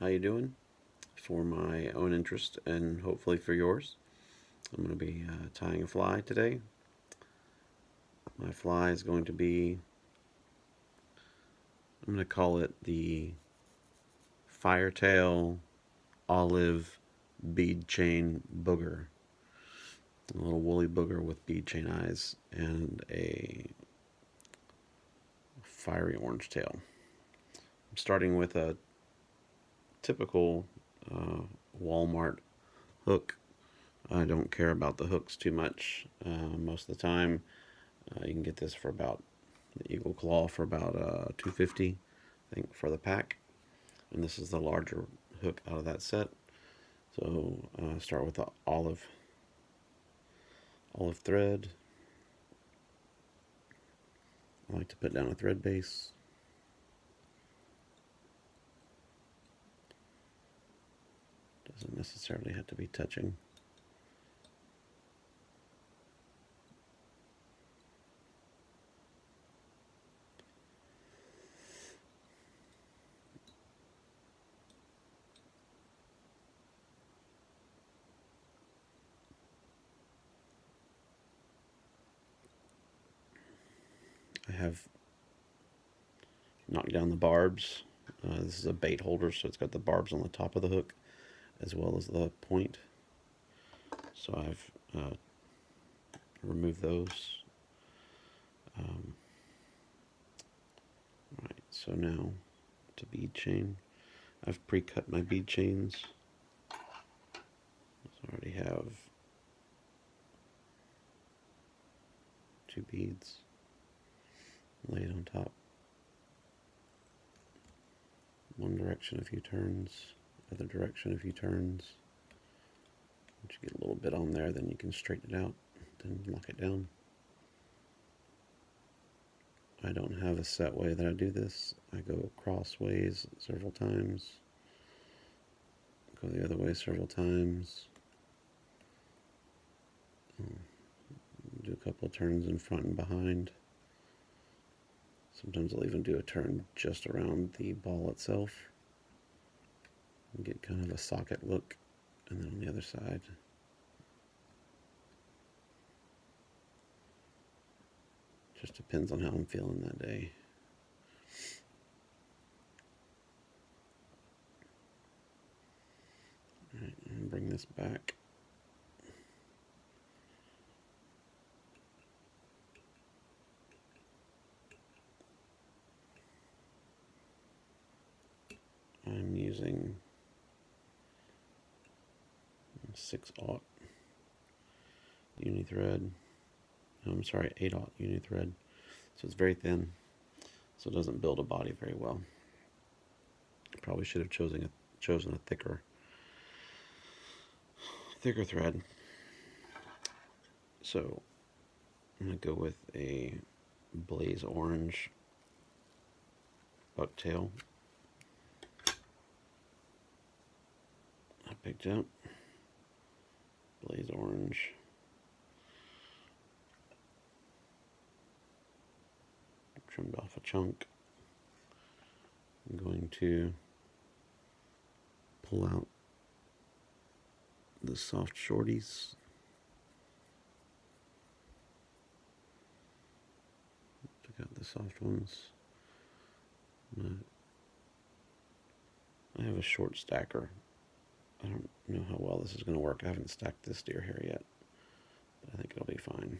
how you doing? For my own interest and hopefully for yours, I'm going to be tying a fly today. My fly is going to be, I'm going to call it the Firetail Olive Beadchain Booger. A little woolly booger with bead chain eyes and a fiery orange tail. I'm starting with a typical Walmart hook. I don't care about the hooks too much. Most of the time, you can get this for about the Eagle Claw for about $2.50, I think, for the pack. And this is the larger hook out of that set. So start with the olive thread. I like to put down a thread base. Doesn't necessarily have to be touching. I have knocked down the barbs. This is a bait holder, so it's got the barbs on the top of the hook as well as the point. So I've removed those. Right, so now to bead chain. I've pre-cut my bead chains. So I already have 2 beads laid on top. One direction a few turns, other direction a few turns. Once you get a little bit on there, then you can straighten it out, then lock it down. I don't have a set way that I do this. I go crossways several times, go the other way several times, do a couple of turns in front and behind. Sometimes I'll even do a turn just around the ball itself and get kind of a socket look, and then on the other side. Just depends on how I'm feeling that day. Alright, and bring this back. I'm using 6/0 uni thread. I'm sorry, 8/0 uni thread. So it's very thin, so it doesn't build a body very well. Probably should have chosen a thicker thread. So I'm gonna go with a blaze orange bucktail. I picked up blaze orange. Trimmed off a chunk. I'm going to pull out the soft shorties. Pick out the soft ones. I have a short stacker. I don't know how well this is going to work. I haven't stacked this deer hair yet, but I think it'll be fine.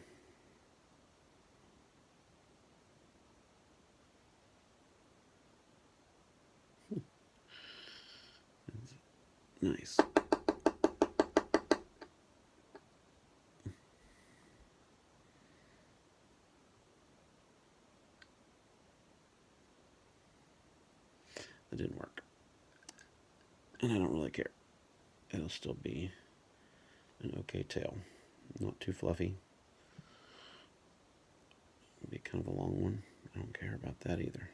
Nice. That didn't work. And I don't really care. It'll still be an okay tail. Not too fluffy. It'll be kind of a long one. I don't care about that either.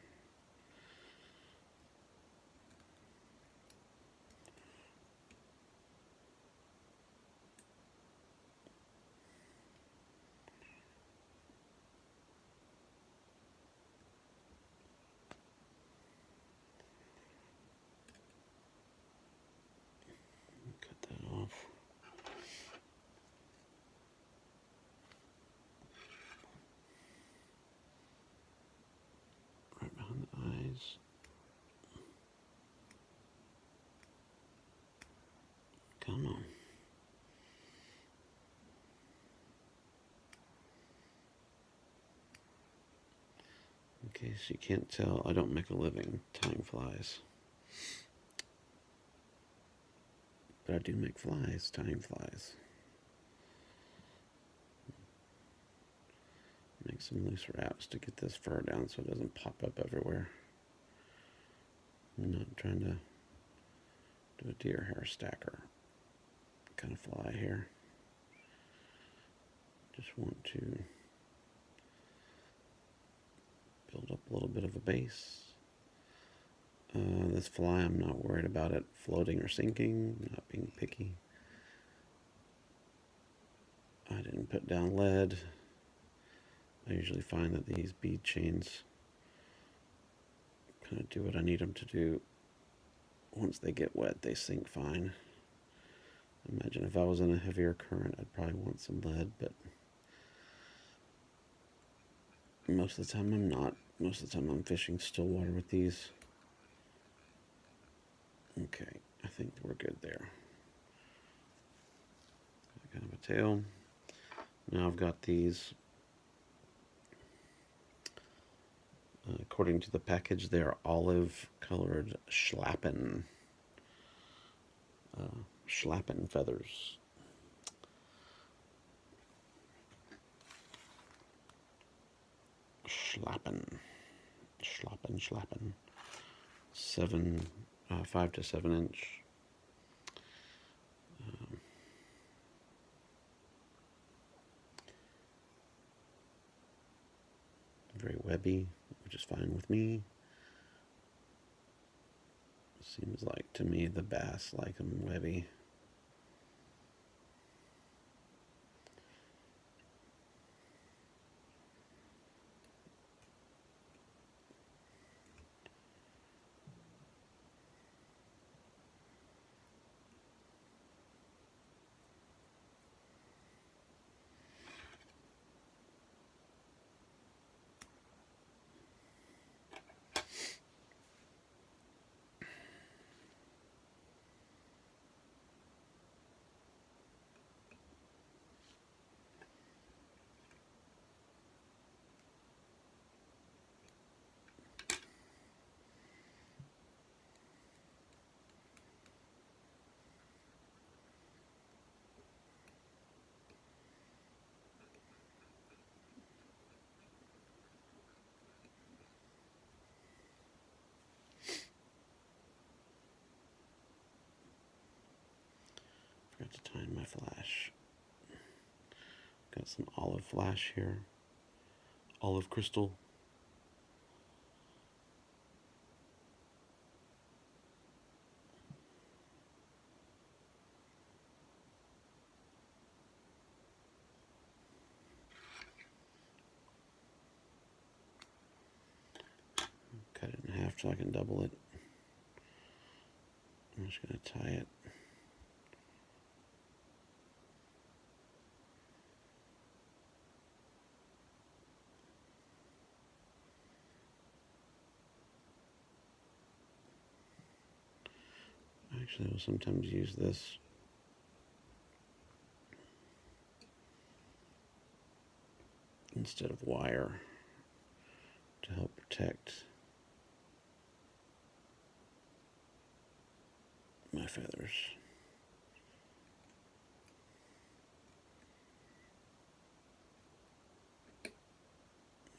In case you can't tell, I don't make a living tying flies. But I do make flies, tying flies. Make some loose wraps to get this fur down so it doesn't pop up everywhere. I'm not trying to do a deer hair stacker kind of fly here. Just want to build up a little bit of a base. This fly, I'm not worried about it floating or sinking, not being picky. I didn't put down lead. I usually find that these bead chains kind of do what I need them to do. Once they get wet, they sink fine. Imagine if I was in a heavier current, I'd probably want some lead, but most of the time I'm not. Most of the time I'm fishing still water with these. Okay, I think we're good there. Kind of a tail. Now I've got these. According to the package, they are olive-colored schlappen. Schlappen feathers. Schlappen. 5 to 7 inch. Very webby, which is fine with me. Seems like to me the bass like them webby. Forgot to time my flash. Got some olive flash here. Olive crystal. Cut it in half so I can double it. I'm just going to tie it. Actually, I will sometimes use this instead of wire to help protect my feathers.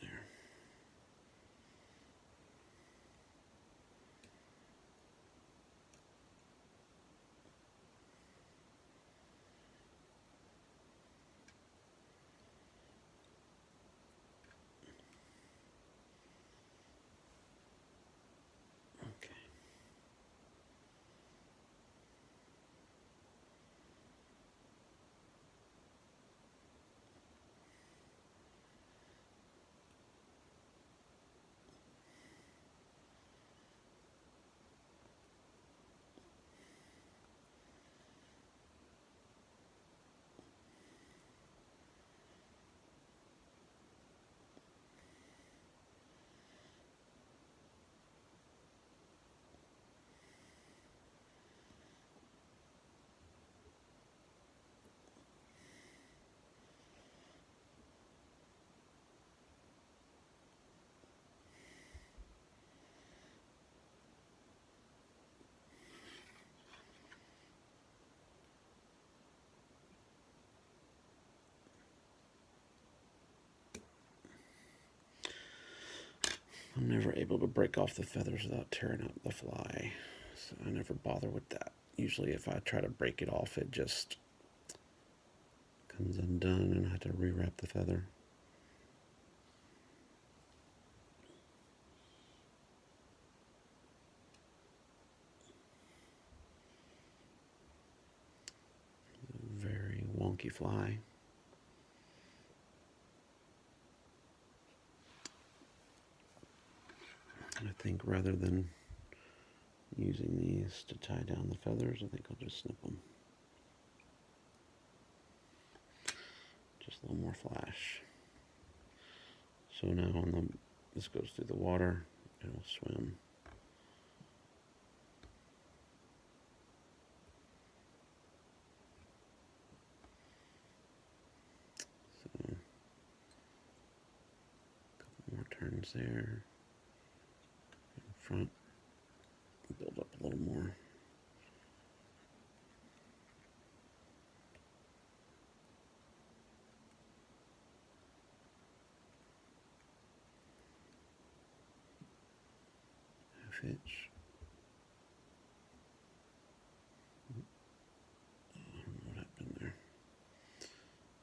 There. Okay. I'm never able to break off the feathers without tearing up the fly, so I never bother with that. Usually if I try to break it off, it just comes undone and I have to rewrap the feather. Very wonky fly. I think rather than using these to tie down the feathers, I think I'll just snip them. Just a little more flash. So now this goes through the water, it'll swim. So a couple more turns there. In front, build up a little more. Half hitch. I don't know what happened there.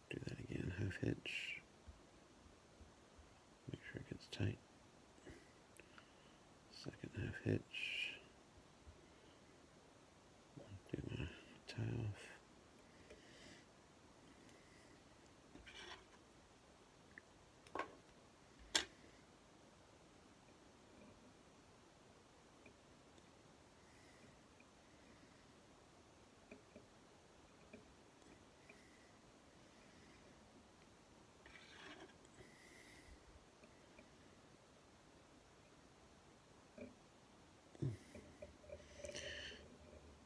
Do that again, half hitch. Make sure it gets tight. Second half hitch. Do my tie off.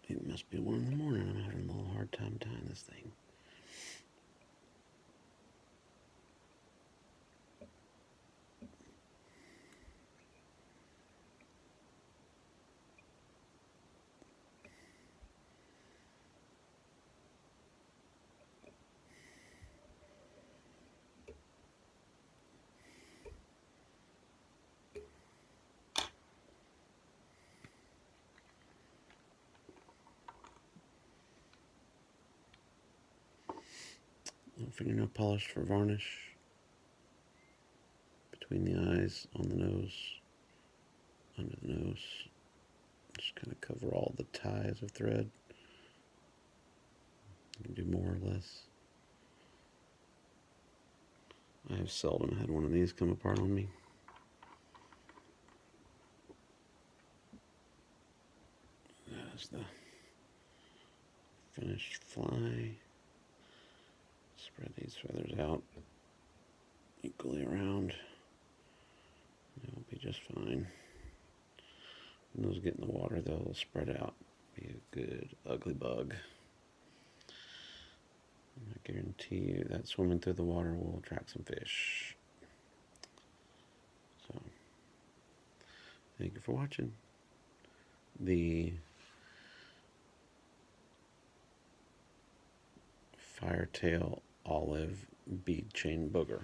It must be 1 in the morning. I'm having a little hard time tying this thing. Fingernail polish for varnish between the eyes, on the nose, under the nose. Just kind of cover all the ties of thread. You can do more or less. I have seldom had one of these come apart on me. That's the finished fly. Spread these feathers out equally around. It'll be just fine. When those get in the water, they'll spread out. Be a good ugly bug. I guarantee you that swimming through the water will attract some fish. So, thank you for watching. The Firetail olive bead chain booger.